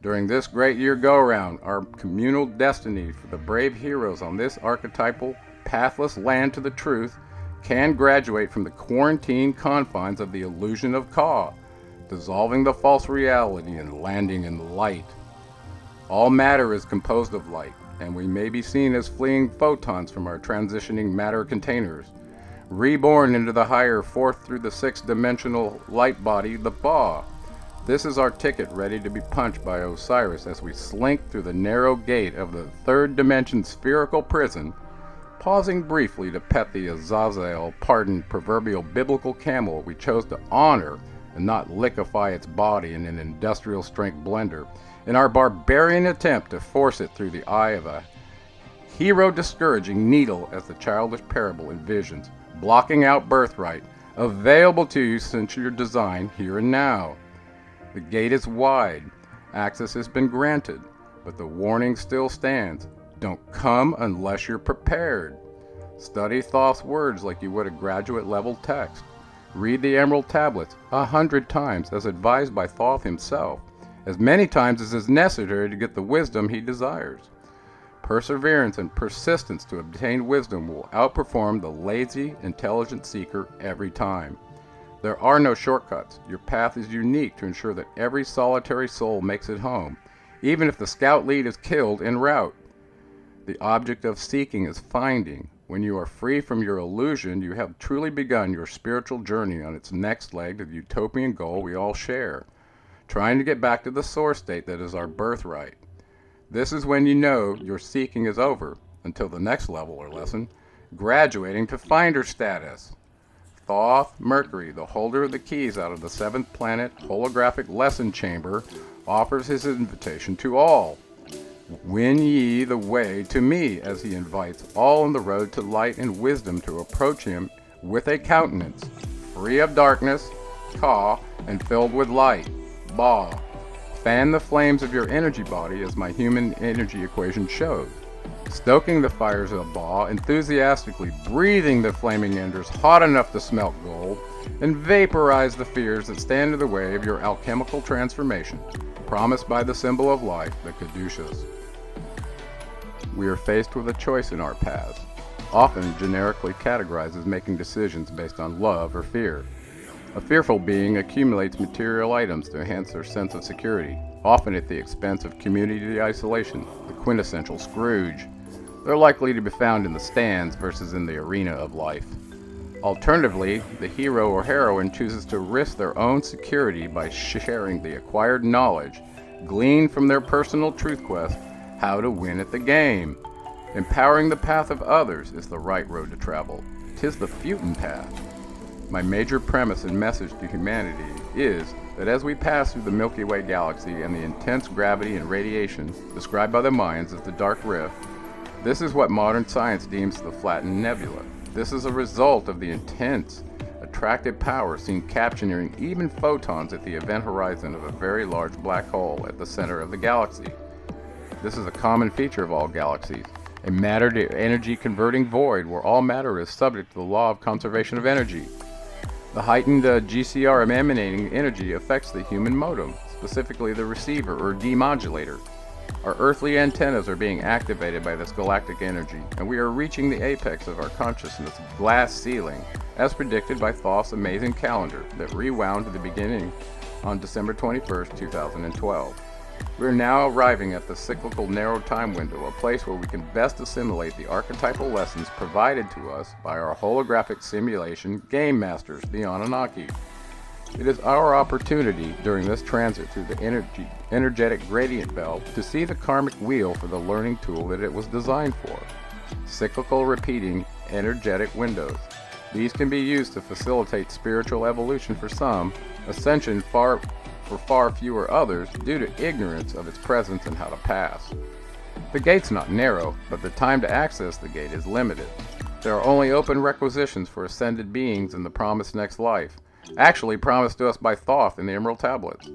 During this great year go-around, our communal destiny for the brave heroes on this archetypal, pathless land to the truth can graduate from the quarantined confines of the illusion of Ka, dissolving the false reality and landing in the light. All matter is composed of light, and we may be seen as fleeing photons from our transitioning matter containers, reborn into the higher fourth through the sixth dimensional light body, the Ba. This is our ticket ready to be punched by Osiris as we slink through the narrow gate of the third dimension spherical prison, pausing briefly to pet the Azazel pardoned proverbial biblical camel we chose to honor and not liquefy its body in an industrial strength blender in our barbarian attempt to force it through the eye of a hero-discouraging needle as the childish parable envisions, blocking out birthright, available to you since your design here and now. The gate is wide, access has been granted, but the warning still stands. Don't come unless you're prepared. Study Thoth's words like you would a graduate-level text. Read the Emerald Tablets 100 times as advised by Thoth himself, as many times as is necessary to get the wisdom he desires. Perseverance and persistence to obtain wisdom will outperform the lazy, intelligent seeker every time. There are no shortcuts. Your path is unique to ensure that every solitary soul makes it home, even if the scout lead is killed en route. The object of seeking is finding. When you are free from your illusion, you have truly begun your spiritual journey on its next leg to the utopian goal we all share, trying to get back to the source state that is our birthright. This is when you know your seeking is over, until the next level or lesson, graduating to finder status. Thoth Mercury, the holder of the keys out of the seventh planet holographic lesson chamber, offers his invitation to all. Win ye the way to me, as he invites all on the road to light and wisdom to approach him with a countenance, free of darkness, Ka, and filled with light, Ba. Fan the flames of your energy body as my human energy equation shows, stoking the fires of Ba, enthusiastically breathing the flaming embers hot enough to smelt gold, and vaporize the fears that stand in the way of your alchemical transformation, promised by the symbol of life, the Caduceus. We are faced with a choice in our paths, often generically categorized as making decisions based on love or fear. A fearful being accumulates material items to enhance their sense of security, often at the expense of community isolation, the quintessential Scrooge. They're likely to be found in the stands versus in the arena of life. Alternatively, the hero or heroine chooses to risk their own security by sharing the acquired knowledge gleaned from their personal truth quest how to win at the game. Empowering the path of others is the right road to travel. 'Tis the Futon path. My major premise and message to humanity is that as we pass through the Milky Way galaxy and the intense gravity and radiation described by the Mayans as the Dark Rift, this is what modern science deems the flattened nebula. This is a result of the intense, attractive power seen capturing even photons at the event horizon of a very large black hole at the center of the galaxy. This is a common feature of all galaxies, a matter-to-energy converting void where all matter is subject to the law of conservation of energy. The heightened GCR emanating energy affects the human modem, specifically the receiver or demodulator. Our earthly antennas are being activated by this galactic energy, and we are reaching the apex of our consciousness glass ceiling, as predicted by Thoth's amazing calendar that rewound to the beginning on December 21st, 2012. We are now arriving at the cyclical narrow time window, a place where we can best assimilate the archetypal lessons provided to us by our holographic simulation game masters, the Anunnaki. It is our opportunity during this transit through the energetic gradient belt to see the karmic wheel for the learning tool that it was designed for. Cyclical repeating energetic windows. These can be used to facilitate spiritual evolution for some, ascension for far fewer others due to ignorance of its presence and how to pass. The gate's not narrow, but the time to access the gate is limited. There are only open requisitions for ascended beings in the promised next life, actually promised to us by Thoth in the Emerald Tablets.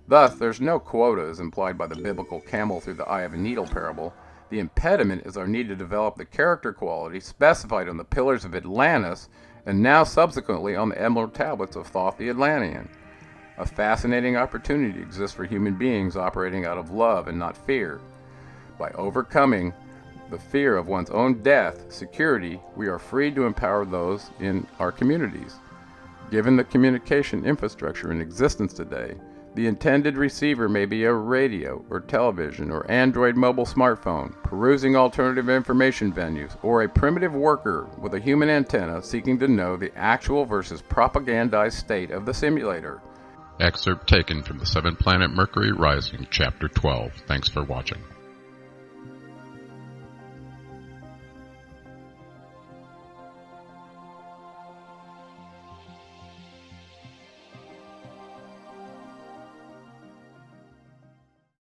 Thus, there's no quota as implied by the biblical camel through the eye of a needle parable. The impediment is our need to develop the character quality specified on the pillars of Atlantis and now subsequently on the Emerald Tablets of Thoth the Atlantean. A fascinating opportunity exists for human beings operating out of love and not fear. By overcoming the fear of one's own death, security, we are free to empower those in our communities. Given the communication infrastructure in existence today, the intended receiver may be a radio or television or Android mobile smartphone, perusing alternative information venues, or a primitive worker with a human antenna seeking to know the actual versus propagandized state of the simulator. Excerpt taken from the 7th Planet Mercury Rising, Chapter 12. Thanks for watching.